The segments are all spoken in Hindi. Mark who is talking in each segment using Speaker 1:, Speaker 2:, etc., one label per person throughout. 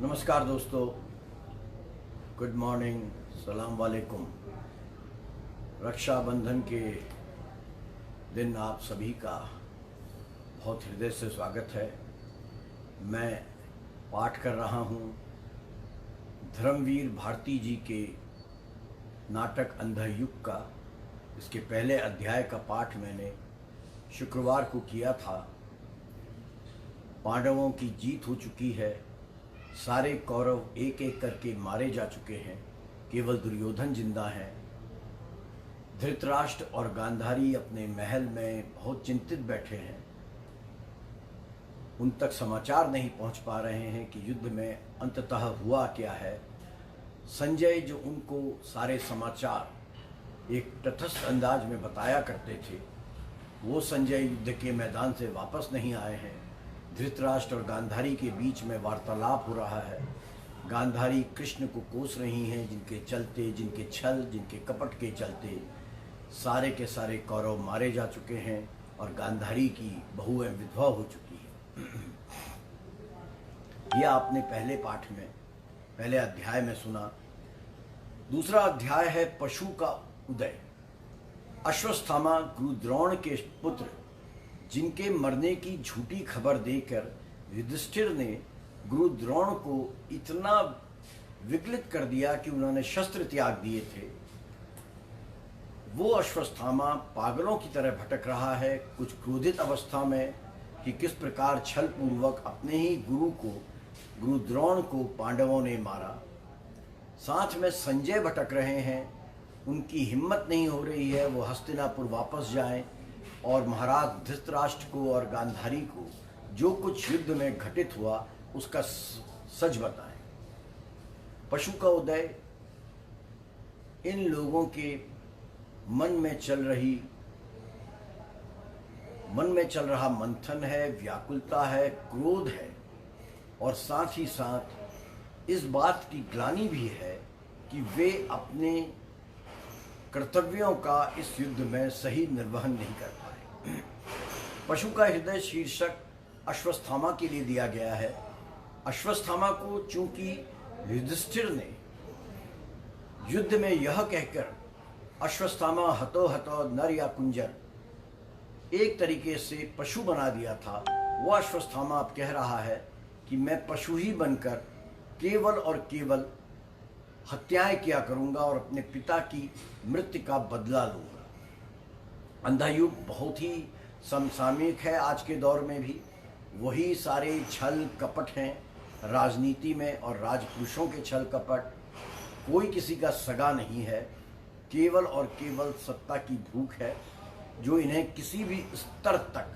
Speaker 1: नमस्कार दोस्तों, गुड मॉर्निंग, सलाम वालेकुम। रक्षाबंधन के दिन आप सभी का बहुत हृदय से स्वागत है। मैं पाठ कर रहा हूँ धर्मवीर भारती जी के नाटक अंधयुग का। इसके पहले अध्याय का पाठ मैंने शुक्रवार को किया था। पांडवों की जीत हो चुकी है, सारे कौरव एक एक करके मारे जा चुके हैं, केवल दुर्योधन जिंदा हैं। धृतराष्ट्र और गांधारी अपने महल में बहुत चिंतित बैठे हैं। उन तक समाचार नहीं पहुंच पा रहे हैं कि युद्ध में अंततः हुआ क्या है। संजय जो उनको सारे समाचार एक तटस्थ अंदाज में बताया करते थे, वो संजय युद्ध के मैदान से वापस नहीं आए हैं। धृतराष्ट्र और गांधारी के बीच में वार्तालाप हो रहा है। गांधारी कृष्ण को कोस रही हैं, जिनके चलते, जिनके छल, जिनके कपट के चलते सारे के सारे कौरव मारे जा चुके हैं और गांधारी की बहुएं विधवा हो चुकी है। यह आपने पहले पाठ में, पहले अध्याय में सुना। दूसरा अध्याय है पशु का उदय। अश्वत्थामा गुरु द्रोण के पुत्र, जिनके मरने की झूठी खबर देकर युधिष्ठिर ने गुरु द्रोण को इतना विगलित कर दिया कि उन्होंने शस्त्र त्याग दिए थे। वो अश्वत्थामा पागलों की तरह भटक रहा है, कुछ क्रोधित अवस्था में कि किस प्रकार छल पूर्वक अपने ही गुरु द्रोण को पांडवों ने मारा। साथ में संजय भटक रहे हैं, उनकी हिम्मत नहीं हो रही है वो हस्तिनापुर वापस जाएं और महाराज धृतराष्ट्र को और गांधारी को जो कुछ युद्ध में घटित हुआ उसका सच बताएं। पशु का उदय इन लोगों के मन में चल रहा मंथन है, व्याकुलता है, क्रोध है और साथ ही साथ इस बात की ग्लानि भी है कि वे अपने कर्तव्यों का इस युद्ध में सही निर्वहन नहीं कर पाए। पशु का हृदय शीर्षक अश्वत्थामा के लिए दिया गया है। अश्वत्थामा को चूंकि युधिष्ठिर ने युद्ध में यह कहकर अश्वत्थामा हतो हतो नर या कुंजर एक तरीके से पशु बना दिया था, वो अश्वत्थामा अब कह रहा है कि मैं पशु ही बनकर केवल और केवल हत्याएं किया करूंगा और अपने पिता की मृत्यु का बदला लूंगा। अंधयुग बहुत ही समसामयिक है आज के दौर में भी। वही सारे छल कपट हैं राजनीति में और राजपुरुषों के छल कपट। कोई किसी का सगा नहीं है, केवल और केवल सत्ता की भूख है जो इन्हें किसी भी स्तर तक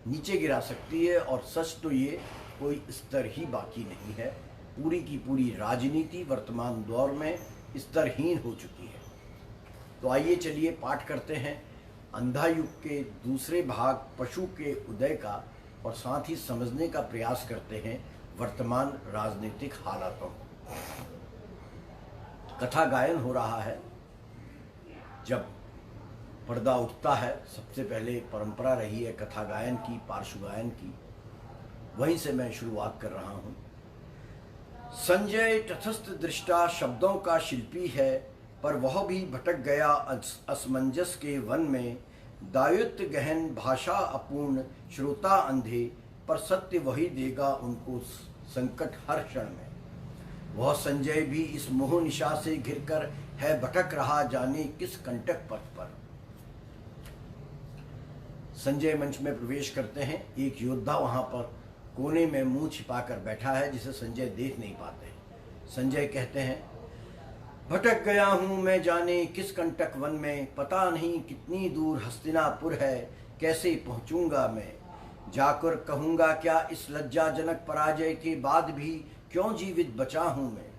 Speaker 1: नीचे गिरा सकती है। और सच तो ये कोई स्तर ही बाकी नहीं है। पूरी की पूरी राजनीति वर्तमान दौर में स्तरहीन हो चुकी है। तो आइए चलिए पाठ करते हैं अंधयुग के दूसरे भाग पशु के उदय का और साथ ही समझने का प्रयास करते हैं वर्तमान राजनीतिक हालातों को। कथा गायन हो रहा है। जब पर्दा उठता है, सबसे पहले परंपरा रही है कथा गायन की, पार्श्व गायन की, वहीं से मैं शुरुआत कर रहा हूं। संजय तटस्थ दृष्टा शब्दों का शिल्पी है, पर वह भी भटक गया असमंजस के वन में। दायुत्व गहन भाषा अपूर्ण, श्रोता अंधे, पर सत्य वही देगा उनको संकट हर क्षण में। वह संजय भी इस मोह निशा से घिरकर है भटक रहा, जाने किस कंटक पथ पर। संजय मंच में प्रवेश करते हैं। एक योद्धा वहां पर कोने में मुंह छिपाकर बैठा है, जिसे संजय देख नहीं पाते। संजय कहते हैं, भटक गया हूं मैं जाने किस कंटक वन में। पता नहीं कितनी दूर हस्तिनापुर है, कैसे पहुंचूंगा मैं। जाकर कहूंगा क्या इस लज्जाजनक पराजय के बाद भी क्यों जीवित बचा हूं मैं।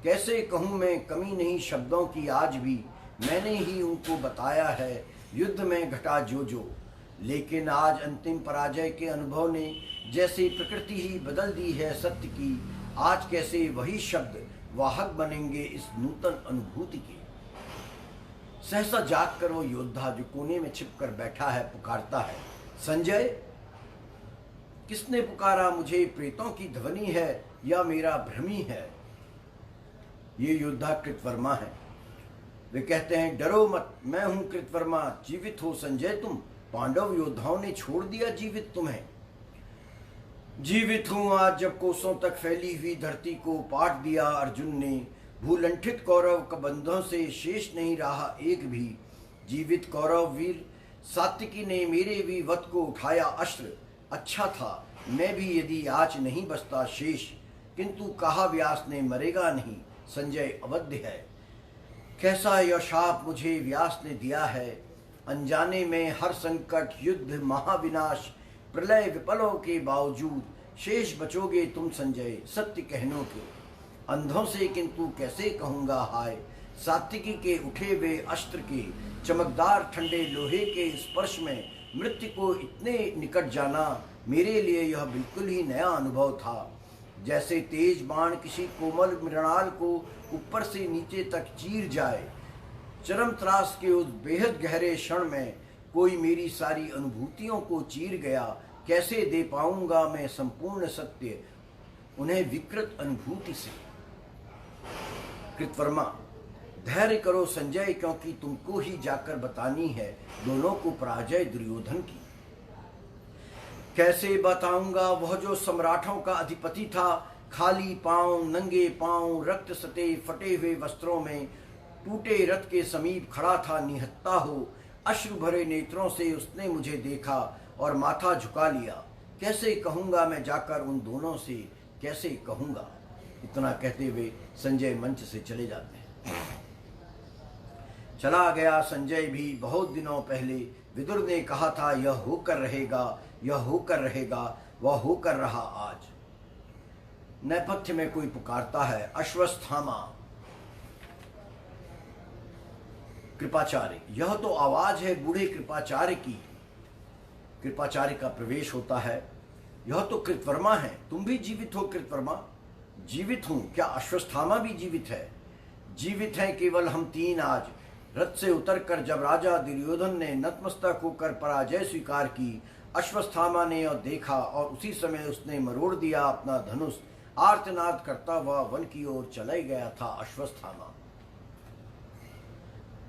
Speaker 1: कैसे कहूं मैं कमी नहीं शब्दों की आज भी। मैंने ही उनको बताया है युद्ध में घटा जो। लेकिन आज अंतिम पराजय के अनुभव ने जैसे प्रकृति ही बदल दी है सत्य की। आज कैसे वही शब्द वाहक बनेंगे इस नूतन अनुभूति के। सहसा जाग कर वो योद्धा जो कोने में छिपकर बैठा है पुकारता है, संजय किसने पुकारा मुझे? प्रेतों की ध्वनि है या मेरा भ्रमी है? ये योद्धा कृतवर्मा है। वे कहते हैं, डरो मत, मैं हूं कृतवर्मा, जीवित हो संजय तुम। पांडव योद्धाओं ने छोड़ दिया जीवित तुम्हें। जीवित हूं आज, जब कोसों तक फैली हुई धरती को पाट दिया अर्जुन ने। भूलंठित कौरव कबंधों से शेष नहीं रहा एक भी। जीवित कौरव वीर सात्विकी ने मेरे भी वध को उठाया अस्त्र। अच्छा था मैं भी यदि आज नहीं बचता शेष, किंतु कहा व्यास ने मरेगा नहीं, संजय अवध्य है। कैसा यह शाप मुझे व्यास ने दिया है, अनजाने में हर संकट युद्ध महाविनाश प्रलय विपलों के बावजूद शेष बचोगे तुम संजय सत्य कहनों के। अंधों से किंतु कैसे कहूँगा हाय, सात्विकी के उठे हुए अस्त्र के चमकदार ठंडे लोहे के स्पर्श में मृत्यु को इतने निकट जाना मेरे लिए यह बिल्कुल ही नया अनुभव था। जैसे तेज बाण किसी कोमल मृणाल को ऊपर से नीचे तक चीर जाए। चरम त्रास के उस बेहद गहरे क्षण में कोई मेरी सारी अनुभूतियों को चीर गया। कैसे दे पाऊंगा मैं संपूर्ण सत्य उन्हें विकृत अनुभूति से। कृतवर्मा, धैर्य करो संजय, क्योंकि तुमको ही जाकर बतानी है दोनों को पराजय दुर्योधन की। कैसे बताऊंगा वह जो सम्राटों का अधिपति था, खाली पांव नंगे पांव रक्त सते फटे हुए वस्त्रों में टूटे रथ के समीप खड़ा था निहत्ता हो। अश्रु भरे नेत्रों से उसने मुझे देखा और माथा झुका लिया। कैसे कहूंगा मैं जाकर उन दोनों से, कैसे कहूंगा। इतना कहते हुए संजय मंच से चले जाते हैं। चला गया संजय भी। बहुत दिनों पहले विदुर ने कहा था यह होकर रहेगा, यह होकर रहेगा, वह होकर रहा आज। नेपथ्य में कोई पुकारता है, अश्वत्थामा। कृपाचार्य, यह तो आवाज है बूढ़े कृपाचार्य की। कृपाचार्य का प्रवेश होता है। यह तो कृतवर्मा है, तुम भी जीवित हो कृतवर्मा? जीवित हूं, क्या अश्वत्थामा भी जीवित है? जीवित हैं केवल हम तीन आज। रथ से उतरकर जब राजा दुर्योधन ने नतमस्तक होकर पराजय स्वीकार की, अश्वत्थामा ने यह देखा और उसी समय उसने मरोड़ दिया अपना धनुष। आर्तनाद करता हुआ वन की ओर चला गया था अश्वत्थामा।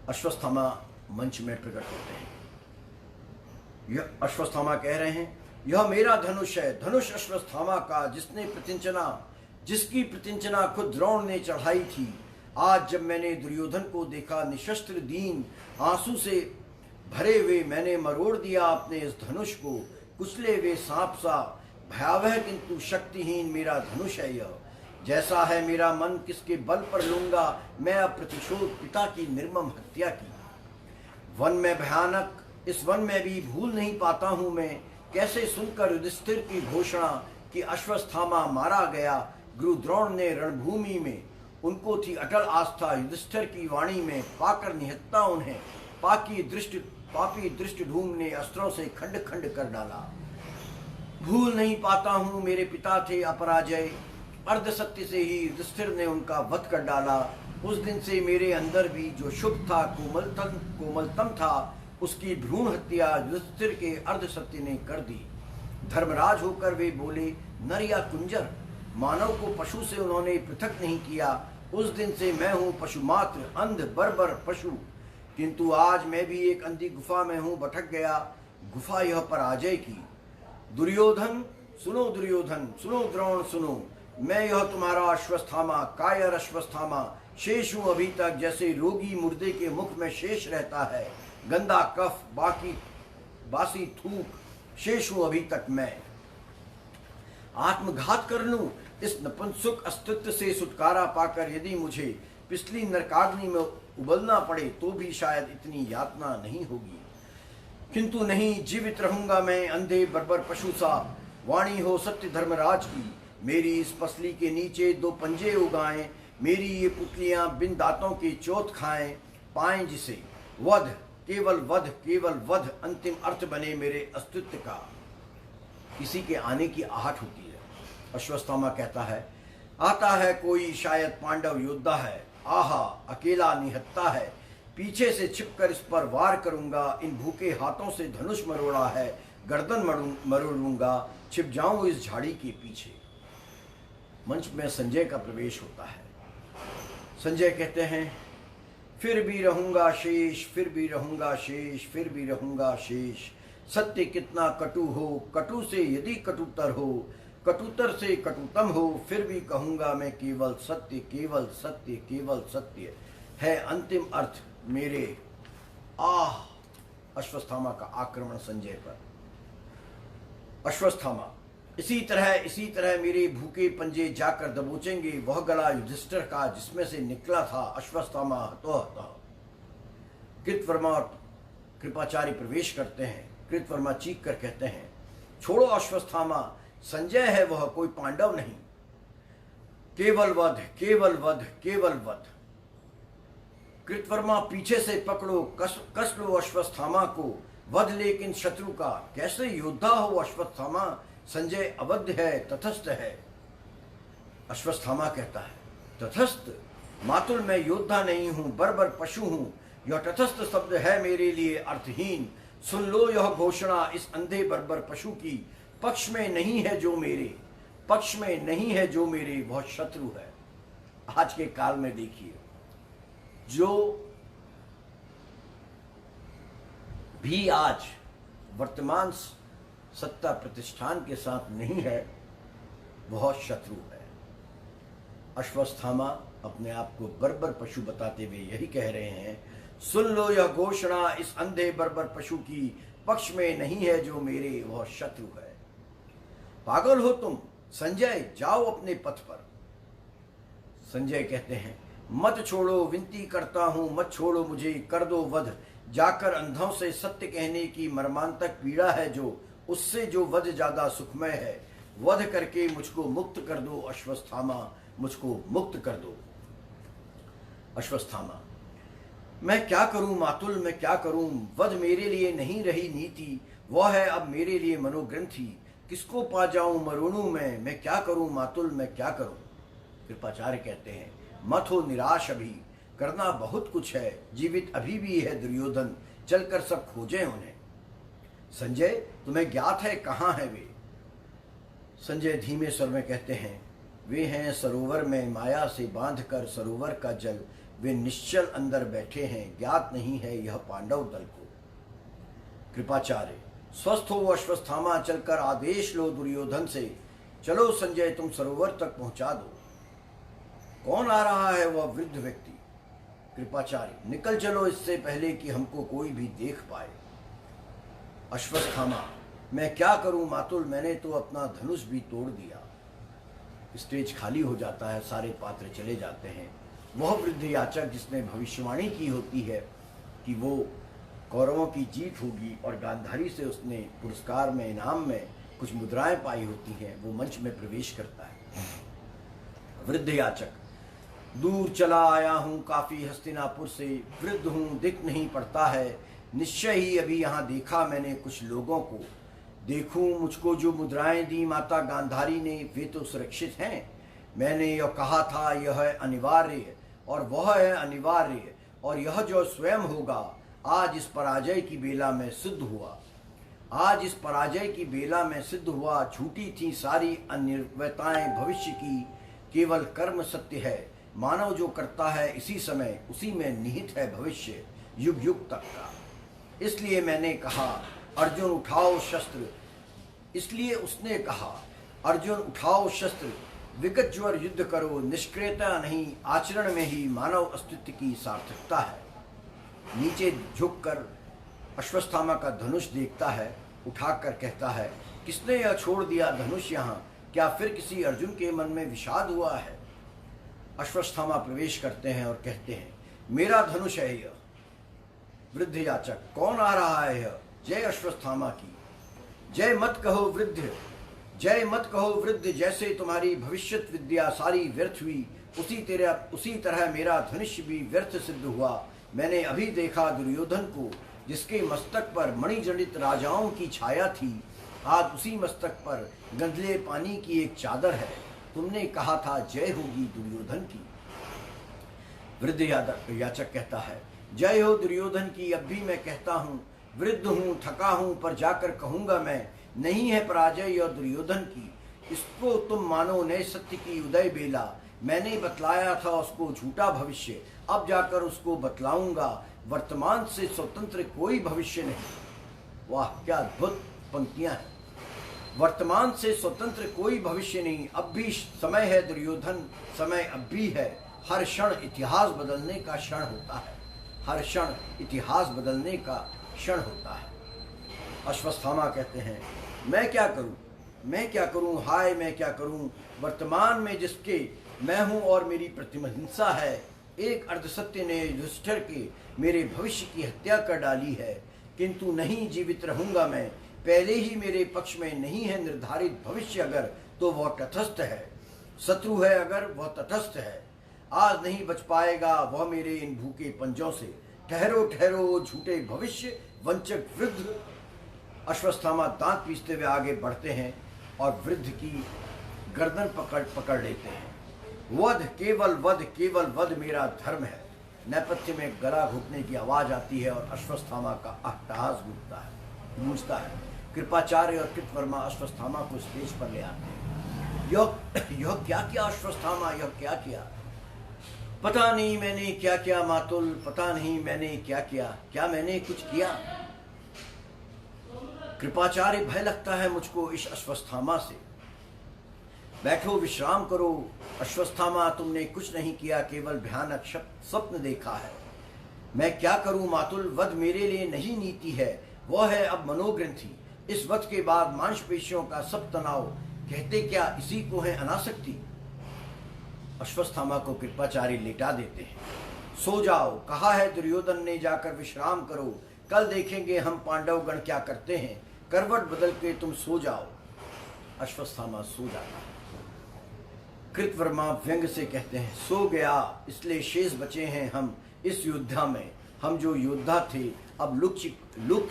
Speaker 1: अश्वत्थामा मंच में प्रकट होते हैं। यह अश्वत्थामा कह रहे हैं, यह मेरा धनुष है, धनुष अश्वत्थामा का, जिसकी प्रतिंचना खुद द्रोण ने चढ़ाई थी। आज जब मैंने दुर्योधन को देखा निशस्त्र दीन आंसू से भरे हुए, मैंने मरोड़ दिया अपने इस धनुष को। कुचले हुए सांप सा भयावह किंतु शक्तिहीन मेरा धनुष है यह। जैसा है मेरा मन, किसके बल पर लूंगा मैं अब प्रतिशोध पिता की निर्मम हत्या की। वन में भयानक, इस वन में भी भूल नहीं पाता हूं मैं। कैसे सुनकर युधिष्ठिर की घोषणा कि अश्वत्थामा मारा गया। गुरु द्रोण ने रणभूमि में, उनको थी अटल आस्था युधिष्ठिर की वाणी में, पाकर निहत्ता उन्हें पापी दृष्ट धूम ने अस्त्रों से खंड खंड कर डाला। भूल नहीं पाता हूँ मेरे पिता थे अपराजय, अर्ध सत्य से ही युधिष्ठिर ने उनका वध कर डाला। उस दिन से मेरे अंदर भी जो शुभ था, कोमलतम था, उसकी भ्रूण हत्या युधिष्ठिर के अर्ध सत्य ने कर दी। धर्मराज होकर वे बोले, नर या कुंजर, मानव को पशु से उन्होंने पृथक नहीं किया। उस दिन से मैं हूँ पशु मात्र, अंध बर्बर पशु। किंतु आज मैं भी एक अंधी गुफा में हूँ भटक गया, गुफा यह पराजय की। दुर्योधन सुनो, दुर्योधन सुनो, द्रोण सुनो, मैं यह तुम्हारा अश्वत्थामा, कायर अश्वत्थामा, शेष हूँ अभी तक। जैसे रोगी मुर्दे के मुख में शेष रहता है गंदा कफ, बासी थूक, शेष हूँ अभी तक मैं। आत्मघात कर लूं, इस नपुंसक अस्तित्व से छुटकारा पाकर यदि मुझे पिछली नरकाग्नि में उबलना पड़े तो भी शायद इतनी यातना नहीं होगी। किंतु नहीं, जीवित रहूंगा मैं अंधे बर्बर पशु सा। वाणी हो सत्य धर्मराज की, मेरी इस पसली के नीचे दो पंजे उगाएं, मेरी ये पुतलियां बिन दांतों के चोट खाएं, पाएं जिसे वध, केवल वध अंतिम अर्थ बने मेरे अस्तित्व का। किसी के आने की आहट होती है। अश्वत्थामा कहता है, आता है कोई, शायद पांडव योद्धा है। आहा, अकेला निहत्ता है, पीछे से छिपकर इस पर वार करूंगा। इन भूखे हाथों से धनुष मरोड़ा है, गर्दन मरोड़ूंगा, छिप जाऊं इस झाड़ी के पीछे। मंच में संजय का प्रवेश होता है। संजय कहते हैं, फिर भी रहूंगा शेष, फिर भी रहूंगा शेष, फिर भी रहूंगा शेष। सत्य कितना कटु हो, कटु से यदि कटुतर हो, कटुतर से कटुतम हो, फिर भी कहूंगा मैं केवल सत्य, केवल सत्य, केवल सत्य है अंतिम अर्थ मेरे। आह! अश्वत्थामा का आक्रमण संजय पर। अश्वत्थामा, इसी तरह मेरे भूखे पंजे जाकर दबोचेंगे वह गला युधिष्ठिर का जिसमें से निकला था अश्वत्थामा हतोहतः। कृतवर्मा और कृपाचार्य प्रवेश करते हैं। कृतवर्मा चीख कर कहते हैं, छोड़ो अश्वत्थामा, संजय है वह, कोई पांडव नहीं। केवल वध, केवल वध, केवल वध। कृतवर्मा, पीछे से पकड़ो, कस लो अश्वत्थामा को, वध लेकिन शत्रु का। कैसे योद्धा हो अश्वत्थामा, संजय अवध है, तटस्थ है। अश्वत्थामा कहता है, तटस्थ? मातुल, मैं योद्धा नहीं हूं, बर्बर पशु हूं। यह तटस्थ शब्द है मेरे लिए अर्थहीन। सुन लो यह घोषणा इस अंधे बर्बर पशु की, पक्ष में नहीं है जो मेरे, पक्ष में नहीं है जो मेरे, वह शत्रु है। आज के काल में देखिए, जो भी आज वर्तमान सत्ता प्रतिष्ठान के साथ नहीं है, वह शत्रु है। अश्वत्थामा अपने आप को बर्बर पशु बताते हुए यही कह रहे हैं, सुन लो यह घोषणा इस अंधे बर्बर पशु की, पक्ष में नहीं है जो मेरे, वह शत्रु है। पागल हो तुम संजय, जाओ अपने पथ पर। संजय कहते हैं, मत छोड़ो, विनती करता हूं, मत छोड़ो मुझे, कर दो वध। जाकर अंधों से सत्य कहने की मर्मांतक पीड़ा है जो, उससे जो वध ज्यादा सुखमय है। वध करके मुझको मुक्त कर दो अश्वत्थामा, मुझको मुक्त कर दो। अश्वत्थामा, मैं क्या करूं मातुल, मैं क्या करूं, वध मेरे लिए नहीं रही नीति, वह है अब मेरे लिए मनोग्रंथि। किसको पा जाऊं मरोणु मैं क्या करूं मातुल, मैं क्या करूं। कृपाचार्य कहते हैं, मत हो निराश, अभी करना बहुत कुछ है, जीवित अभी भी है दुर्योधन, चलकर सब खोजें उन्हें। संजय, तुम्हें ज्ञात है कहाँ है वे? संजय धीमे स्वर में कहते हैं, वे हैं सरोवर में, माया से बांधकर सरोवर का जल, वे निश्चल अंदर बैठे हैं, ज्ञात नहीं है यह पांडव दल को। कृपाचार्य, स्वस्थ हो अश्वत्थामा, चलकर आदेश लो दुर्योधन से, चलो संजय तुम सरोवर तक पहुंचा दो। कौन आ रहा है वह वृद्ध व्यक्ति? कृपाचार्य, निकल चलो इससे पहले कि हमको कोई भी देख पाए। अश्वत्थामा, मैं क्या करूं मातुल, मैंने तो अपना धनुष भी तोड़ दिया। स्टेज खाली हो जाता है, सारे पात्र चले जाते हैं। वह वृद्ध याचक जिसने भविष्यवाणी की होती है कि वो कौरवों की जीत होगी और गांधारी से उसने पुरस्कार में, इनाम में कुछ मुद्राएं पाई होती हैं, वो मंच में प्रवेश करता है। वृद्ध याचक, दूर चला आया हूँ काफी हस्तिनापुर से, वृद्ध हूँ, दिख नहीं पड़ता है, निश्चय ही अभी यहाँ देखा मैंने कुछ लोगों को। देखूं मुझको जो मुद्राएं दी माता गांधारी ने, वे तो सुरक्षित हैं। मैंने यह कहा था यह है अनिवार्य, और वह है अनिवार्य, और यह जो स्वयं होगा, आज इस पराजय की बेला में सिद्ध हुआ। आज इस पराजय की बेला में सिद्ध हुआ। झूठी थी सारी अनिर्वयताएं भविष्य की, केवल कर्म सत्य है। मानव जो करता है इसी समय, उसी में निहित है भविष्य, युग युग तक का। इसलिए मैंने कहा, अर्जुन उठाओ शस्त्र। इसलिए उसने कहा, अर्जुन उठाओ शस्त्र, विगत ज्वर युद्ध करो, निष्क्रियता नहीं, आचरण में ही मानव अस्तित्व की सार्थकता है। नीचे झुककर अश्वत्थामा का धनुष देखता है, उठाकर कहता है, किसने यह छोड़ दिया धनुष यहाँ? क्या फिर किसी अर्जुन के मन में विषाद हुआ है? अश्वत्थामा प्रवेश करते हैं और कहते हैं, मेरा धनुष है यह। वृद्ध याचक, कौन आ रहा है यह? जय अश्वत्थामा की जय। मत कहो वृद्ध, जय मत कहो वृद्ध, जैसे तुम्हारी भविष्यत विद्या सारी व्यर्थ हुई, उसी तरह मेरा धनुष भी व्यर्थ सिद्ध हुआ। मैंने अभी देखा दुर्योधन को, जिसके मस्तक पर मणिजनित राजाओं की छाया थी, आज उसी मस्तक पर गंदले पानी की एक चादर है। तुमने कहा था जय होगी दुर्योधन की। वृद्ध याचक कहता है, जय हो दुर्योधन की। अब भी मैं कहता हूँ, वृद्ध हूँ, थका हूँ, पर जाकर कहूँगा मैं, नहीं है पराजय और दुर्योधन की। इसको तुम मानो नए सत्य की उदय बेला। मैंने बतलाया था उसको झूठा भविष्य, अब जाकर उसको बतलाऊंगा, वर्तमान से स्वतंत्र कोई भविष्य नहीं। वाह, क्या अद्भुत पंक्तियां हैं। वर्तमान से स्वतंत्र कोई भविष्य नहीं, अब भी समय है दुर्योधन, समय अब भी है। हर क्षण इतिहास बदलने का क्षण होता है, हर क्षण इतिहास बदलने का क्षण होता है। अश्वत्थामा कहते हैं, मैं क्या करूं, मैं क्या करूं, हाय मैं क्या करूं। वर्तमान में जिसके मैं हूं और मेरी प्रतिहिंसा है, एक अर्धसत्य ने युधिष्ठिर के मेरे भविष्य की हत्या कर डाली है। किंतु नहीं, जीवित रहूंगा मैं। पहले ही मेरे पक्ष में नहीं है निर्धारित भविष्य अगर, तो वह तटस्थ है। शत्रु है अगर, वह तटस्थ है। आज नहीं बच पाएगा वह मेरे इन भूखे पंजों से। ठहरो ठहरो झूठे भविष्य, वंचक वृद्ध। अश्वत्थामा दांत पीसते हुए आगे बढ़ते हैं और वृद्ध की गर्दन पकड़ लेते हैं। वध, केवल वध मेरा धर्म है। नेपथ्य में गला घुटने की आवाज आती है और अश्वत्थामा का अट्टहास गूंजता है। कृपाचार्य और कृतवर्मा अश्वत्थामा को स्टेज पर ले आते हैं। यह क्या किया अश्वत्थामा, यह क्या किया? पता नहीं मैंने क्या किया मातुल, पता नहीं मैंने क्या किया। क्या मैंने कुछ किया? कृपाचार्य, भय लगता है मुझको इस अश्वत्थामा से। बैठो, विश्राम करो। अश्वत्थामा, तुमने कुछ नहीं किया, केवल भयानक स्वप्न देखा है। मैं क्या करूं मातुल, वध मेरे लिए नहीं नीति है, वह है अब मनोग्रंथि। इस वध के बाद मांसपेशियों का सब तनाव, कहते क्या इसी को है अनासक्ति। अश्वत्थामा को कृपाचार्य लेटा देते हैं। सो जाओ, कहा है दुर्योधन ने, जाकर विश्राम करो। कल देखेंगे हम पांडव गण क्या करते हैं। करवट बदल के तुम सो जाओ। अश्वत्थामा सो जाता है। कृतवर्मा व्यंग से कहते हैं, सो गया, इसलिए शेष बचे हैं हम इस युद्ध में। हम जो योद्धा थे अब लुक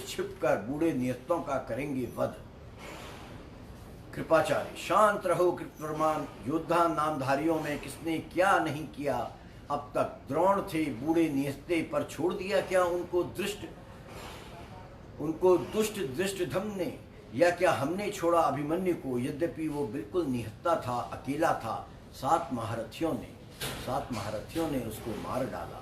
Speaker 1: छिप कर बूढ़े नियतों का करेंगे वध। कृपाचार्य, शांत रहो कृतवर्मा, योद्धा नामधारियों में किसने क्या नहीं किया अब तक। द्रोण थे बूढ़े नियस्ते, पर छोड़ दिया क्या उनको दुष्ट धम ने, या क्या हमने छोड़ा अभिमन्यु को। यद्यपि वो बिल्कुल निहत्ता था, अकेला था, 7 महारथियों ने उसको मार डाला।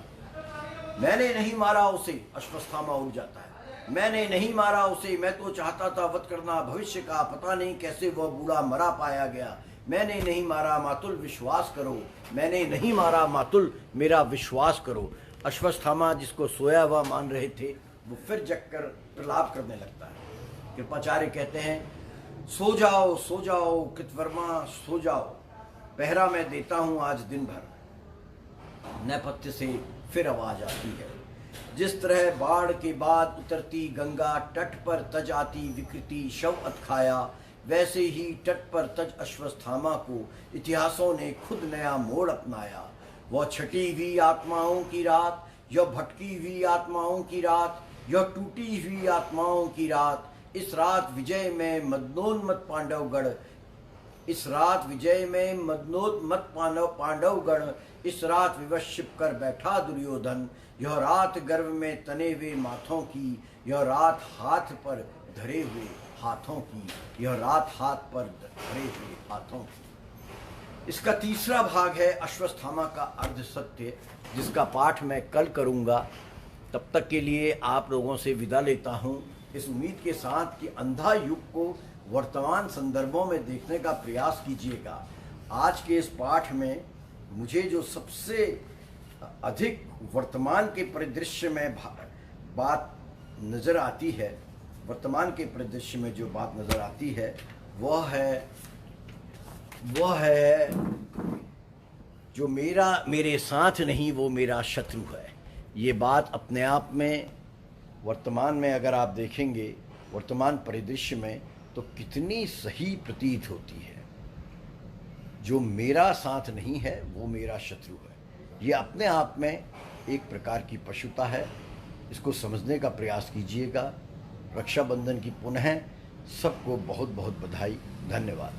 Speaker 1: मैंने नहीं मारा उसे। अश्वत्थामा उठ जाता है। मैंने नहीं मारा उसे, मैं तो चाहता था वध करना भविष्य का। पता नहीं कैसे वह बूढ़ा मरा पाया गया। मैंने नहीं मारा मातुल, विश्वास करो। मैंने नहीं मारा मातुल, मेरा विश्वास करो। अश्वत्थामा, जिसको सोया हुआ मान रहे थे, वो फिर जगकर प्रलाप करने लगता है। कृपाचार्य कहते हैं, सो जाओ कृतवर्मा, सो जाओ। पहरा मैं देता हूं आज दिन भर। नेपथ्य से फिर आवाज आती है, जिस तरह बाढ़ के बाद उतरती गंगा तट पर तज आती विकृति शव अतखाया, वैसे ही तट पर तज अश्वत्थामा को इतिहासों ने खुद नया मोड़ अपनाया। वह छटी हुई आत्माओं की रात, यह भटकी हुई आत्माओं की रात, यह टूटी हुई आत्माओं की रात। इस रात विजय में मदनोन्मत पांडवगण, इस रात विजय में मदनोन्मत पांडवगण, इस रात विवश छिप कर बैठा दुर्योधन। यह रात गर्व में तने हुए माथों की, यह रात हाथ पर धरे हुए हाथों की, यह रात हाथ पर धरे हुए हाथों की। इसका तीसरा भाग है अश्वत्थामा का अर्ध सत्य, जिसका पाठ मैं कल करूंगा। तब तक के लिए आप लोगों से विदा लेता हूं, इस उम्मीद के साथ कि अंधा युग को वर्तमान संदर्भों में देखने का प्रयास कीजिएगा। आज के इस पाठ में मुझे जो सबसे अधिक वर्तमान के परिदृश्य में बात नज़र आती है, वर्तमान के परिदृश्य में जो बात नज़र आती है वह है जो मेरे साथ नहीं वो मेरा शत्रु है। ये बात अपने आप में वर्तमान में अगर आप देखेंगे, वर्तमान परिदृश्य में, तो कितनी सही प्रतीत होती है। जो मेरा साथ नहीं है वो मेरा शत्रु है। ये अपने आप में एक प्रकार की पशुता है। इसको समझने का प्रयास कीजिएगा। रक्षाबंधन की पुनः सबको बहुत बहुत बधाई। धन्यवाद।